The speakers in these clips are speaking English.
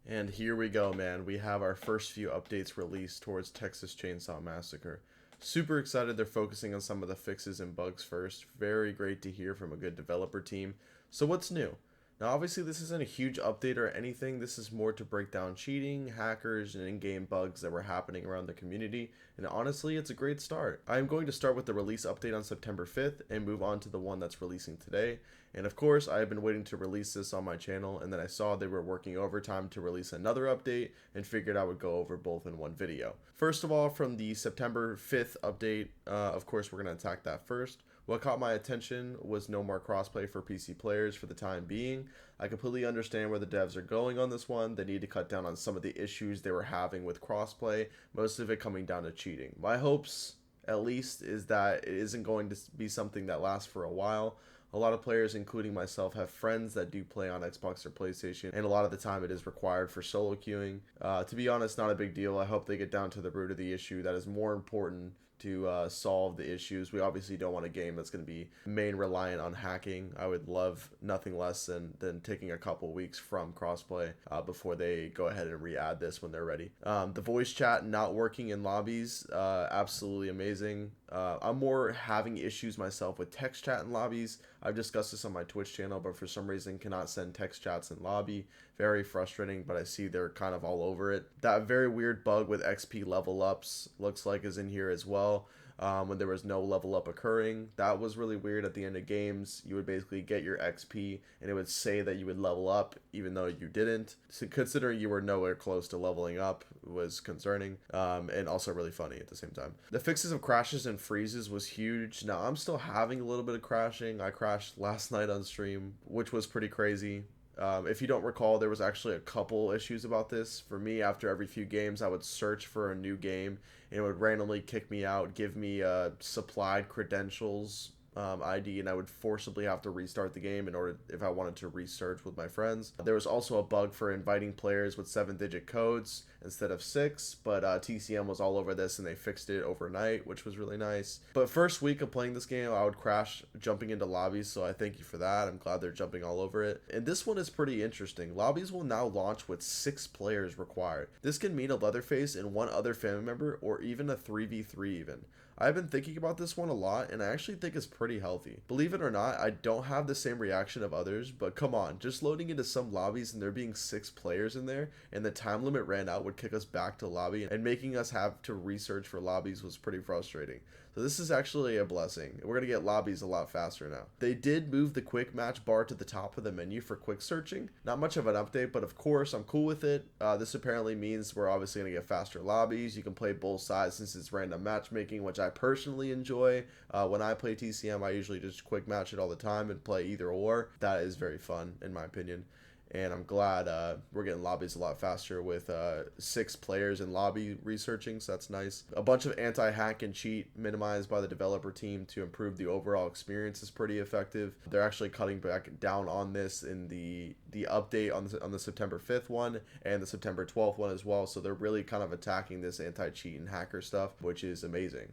And here we go, man. We have our first few updates released towards Texas Chainsaw Massacre. Super excited they're focusing on some of the fixes and bugs first. Very great to hear from a good developer team. So what's new? Now obviously this isn't a huge update or anything. This is more to break down cheating, hackers, and in-game bugs that were happening around the community. And honestly, it's a great start. I am going to start with the release update on September 5th and move on to the one that's releasing today. And of course, I have been waiting to release this on my channel, and then I saw they were working overtime to release another update and figured I would go over both in one video. First of all, from the September 5th update, of course, we're going to attack that first. What caught my attention was no more crossplay for PC players for the time being. I completely understand where the devs are going on this one. They need to cut down on some of the issues they were having with crossplay, most of it coming down to cheating. My hopes, at least, is that it isn't going to be something that lasts for a while. A lot of players, including myself, have friends that do play on Xbox or PlayStation, and a lot of the time it is required for solo queuing. To be honest, not a big deal. I hope they get down to the root of the issue. That is more important to solve the issues. We obviously don't want a game that's going to be main reliant on hacking. I would love nothing less than taking a couple weeks from crossplay before they go ahead and re-add this when they're ready. The voice chat not working in lobbies, absolutely amazing. I'm more having issues myself with text chat in lobbies. I've discussed this on my Twitch channel, but for some reason cannot send text chats in lobby. Very frustrating, but I see they're kind of all over it. That very weird bug with XP level ups looks like is in here as well. When there was no level up occurring, that was really weird. At the end of games, you would basically get your XP and it would say that you would level up even though you didn't. So considering you were nowhere close to leveling up was concerning, and also really funny at the same time. The fixes of crashes and freezes was huge. Now I'm still having a little bit of crashing. I crashed last night on stream, which was pretty crazy. If you don't recall, there was actually a couple issues about this. For me, after every few games, I would search for a new game, and it would randomly kick me out, give me supplied credentials ID, and I would forcibly have to restart the game in order if I wanted to research with my friends. There was also a bug for inviting players with 7-digit codes instead of 6, but TCM was all over this and they fixed it overnight, which was really nice. But first week of playing this game, I would crash jumping into lobbies, so I thank you for that. I'm glad they're jumping all over it. And this one is pretty interesting. Lobbies will now launch with 6 players required. This can mean a Leatherface and one other family member, or even a 3v3 even. I've been thinking about this one a lot, and I actually think it's pretty healthy. Believe it or not, I don't have the same reaction of others, but come on, just loading into some lobbies and there being 6 players in there, and the time limit ran out would kick us back to lobby, and making us have to research for lobbies was pretty frustrating. So this is actually a blessing. We're going to get lobbies a lot faster now. They did move the quick match bar to the top of the menu for quick searching. Not much of an update, but of course I'm cool with it. This apparently means we're obviously going to get faster lobbies. You can play both sides since it's random matchmaking, which I personally enjoy. When I play TCM, I usually just quick match it all the time and play either or. That is very fun in my opinion. And I'm glad we're getting lobbies a lot faster with 6 players in lobby researching, so that's nice. A bunch of anti-hack and cheat minimized by the developer team to improve the overall experience is pretty effective. They're actually cutting back down on this in the update on the September 5th one and the September 12th one as well, so they're really kind of attacking this anti-cheat and hacker stuff, which is amazing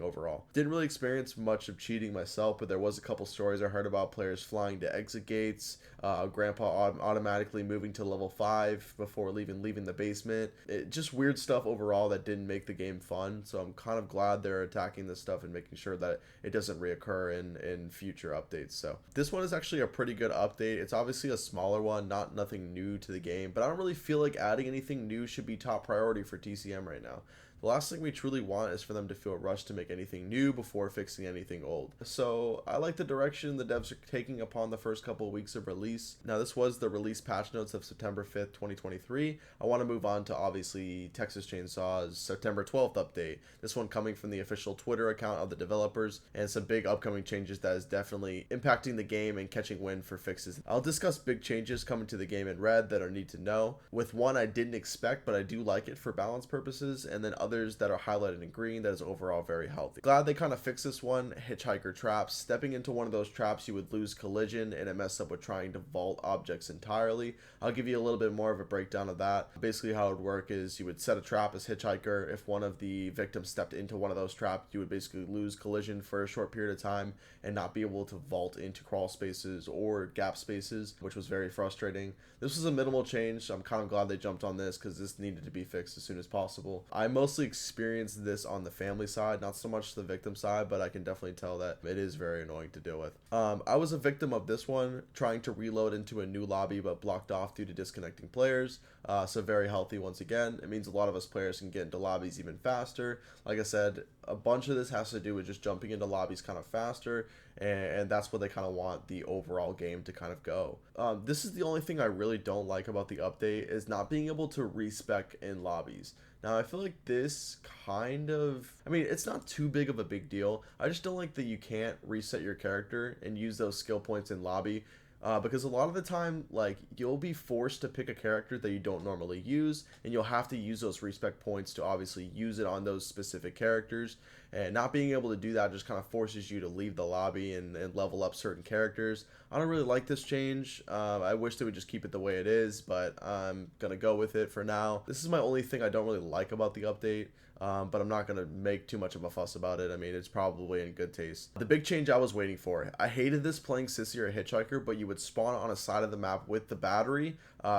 overall. Didn't really experience much of cheating myself, but there was a couple stories I heard about players flying to exit gates, grandpa automatically moving to level 5 before leaving the basement. Just weird stuff overall that didn't make the game fun, so I'm kind of glad they're attacking this stuff and making sure that it doesn't reoccur in future updates. So this one is actually a pretty good update. It's obviously a smaller one, nothing new to the game, but I don't really feel like adding anything new should be top priority for TCM right now. The last thing we truly want is for them to feel rushed to make anything new before fixing anything old. So I like the direction the devs are taking upon the first couple of weeks of release. Now this was the release patch notes of September 5th, 2023. I want to move on to obviously Texas Chainsaw's September 12th update. This one coming from the official Twitter account of the developers, and some big upcoming changes that is definitely impacting the game and catching wind for fixes. I'll discuss big changes coming to the game in red that are need to know. With one I didn't expect, but I do like it for balance purposes, and then other others that are highlighted in green that is overall very healthy. Glad they kind of fixed this one. Hitchhiker traps. Stepping into one of those traps, you would lose collision, and it messed up with trying to vault objects entirely. I'll give you a little bit more of a breakdown of that. Basically how it would work is you would set a trap as Hitchhiker. If one of the victims stepped into one of those traps, you would basically lose collision for a short period of time and not be able to vault into crawl spaces or gap spaces, which was very frustrating. This was a minimal change. I'm kind of glad they jumped on this because this needed to be fixed as soon as possible. I mostly experienced this on the family side, not so much the victim side, but I can definitely tell that it is very annoying to deal with. I was a victim of this one, trying to reload into a new lobby but blocked off due to disconnecting players. So very healthy once again. It means a lot of us players can get into lobbies even faster. Like I said, a bunch of this has to do with just jumping into lobbies kind of faster, and that's what they kind of want the overall game to kind of go. This is the only thing I really don't like about the update, is not being able to respec in lobbies. Now, I feel like this kind of, I mean, it's not too big of a big deal. I just don't like that you can't reset your character and use those skill points in lobby. Because a lot of the time, like, you'll be forced to pick a character that you don't normally use, and you'll have to use those respec points to obviously use it on those specific characters. And not being able to do that just kind of forces you to leave the lobby and level up certain characters. I don't really like this change. I wish they would just keep it the way it is, but I'm gonna go with it for now. This is my only thing I don't really like about the update. But I'm not going to make too much of a fuss about it. I mean, it's probably in good taste. The big change I was waiting for. I hated this playing Sissy or Hitchhiker, but you would spawn on a side of the map with the battery,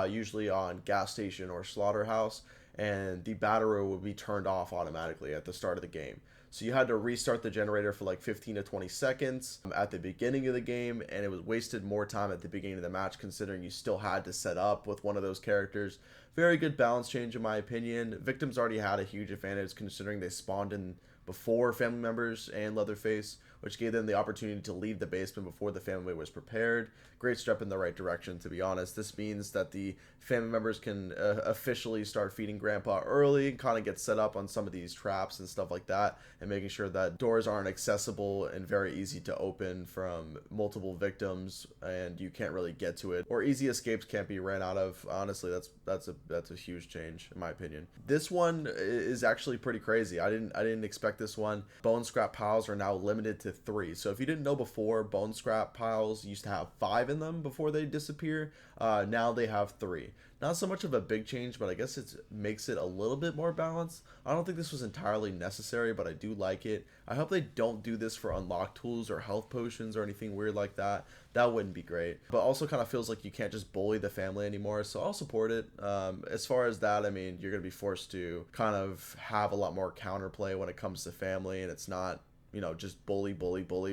usually on gas station or slaughterhouse, and the battery would be turned off automatically at the start of the game. So you had to restart the generator for like 15 to 20 seconds at the beginning of the game, and it was wasted more time at the beginning of the match considering you still had to set up with one of those characters. Very good balance change in my opinion. Victims already had a huge advantage considering they spawned in before family members and Leatherface, which gave them the opportunity to leave the basement before the family was prepared. Great step in the right direction, to be honest. This means that the family members can officially start feeding Grandpa early and kind of get set up on some of these traps and stuff like that, and making sure that doors aren't accessible and very easy to open from multiple victims and you can't really get to it, or easy escapes can't be ran out of. Honestly, that's a huge change in my opinion. This one is actually pretty crazy. I didn't expect this one. Bone scrap piles are now limited to 3. So if you didn't know before, bone scrap piles used to have 5 in them before they disappear. Now they have 3. Not so much of a big change, but I guess it makes it a little bit more balanced. I don't think this was entirely necessary, but I do like it. I hope they don't do this for unlock tools or health potions or anything weird like that. That wouldn't be great. But also kind of feels like you can't just bully the family anymore, so I'll support it. As far as that, I mean, you're going to be forced to kind of have a lot more counterplay when it comes to family, and it's not, you know, just bully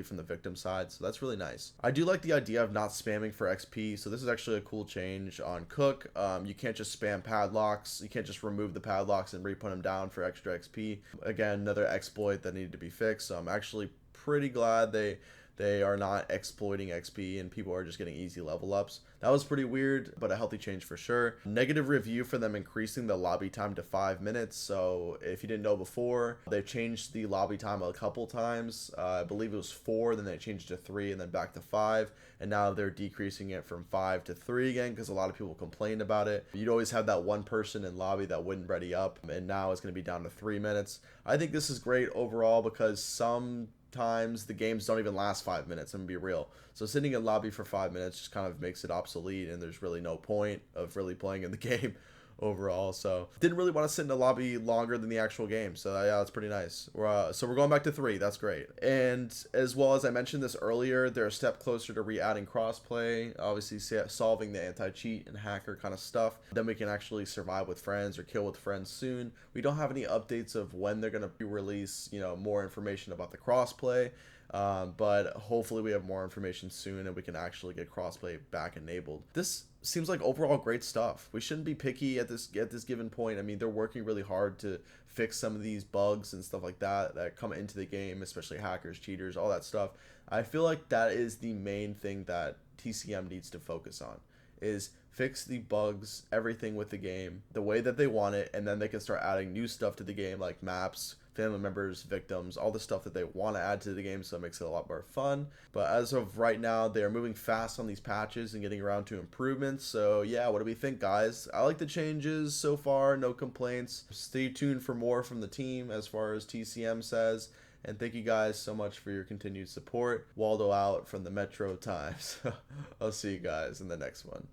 from the victim side. So that's really nice. I do like the idea of not spamming for XP. So this is actually a cool change on Cook. You can't just spam padlocks. You can't just remove the padlocks and re-put them down for extra XP. Again, another exploit that needed to be fixed. So I'm actually pretty glad they are not exploiting XP and people are just getting easy level ups. That was pretty weird, but a healthy change for sure. Negative review for them increasing the lobby time to 5 minutes. So if you didn't know before, they've changed the lobby time a couple times. I believe it was 4, then they changed to 3, and then back to 5. And now they're decreasing it from 5 to 3 again because a lot of people complained about it. You'd always have that one person in lobby that wouldn't ready up, and now it's going to be down to 3 minutes. I think this is great overall because sometimes the games don't even last 5 minutes. I'm gonna be real. So sitting in lobby for 5 minutes just kind of makes it obsolete, and there's really no point of really playing in the game overall. So didn't really want to sit in the lobby longer than the actual game. So yeah, that's pretty nice. So we're going back to 3. That's great. And as well as I mentioned this earlier, they're a step closer to re-adding crossplay, obviously solving the anti-cheat and hacker kind of stuff. Then we can actually survive with friends or kill with friends soon. We don't have any updates of when they're going to release, you know, more information about the crossplay. But hopefully we have more information soon and we can actually get crossplay back enabled. This seems like overall great stuff. We shouldn't be picky at this given point. I mean, they're working really hard to fix some of these bugs and stuff like that come into the game, especially hackers, cheaters, all that stuff. I feel like that is the main thing that TCM needs to focus on, is fix the bugs, everything with the game, the way that they want it, and then they can start adding new stuff to the game like maps, family members, victims, all the stuff that they want to add to the game, so it makes it a lot more fun. But as of right now, they are moving fast on these patches and getting around to improvements. So yeah, what do we think, guys? I like the changes so far, no complaints. Stay tuned for more from the team as far as TCM says. And thank you guys so much for your continued support. Waldo out from the Metro Times. I'll see you guys in the next one.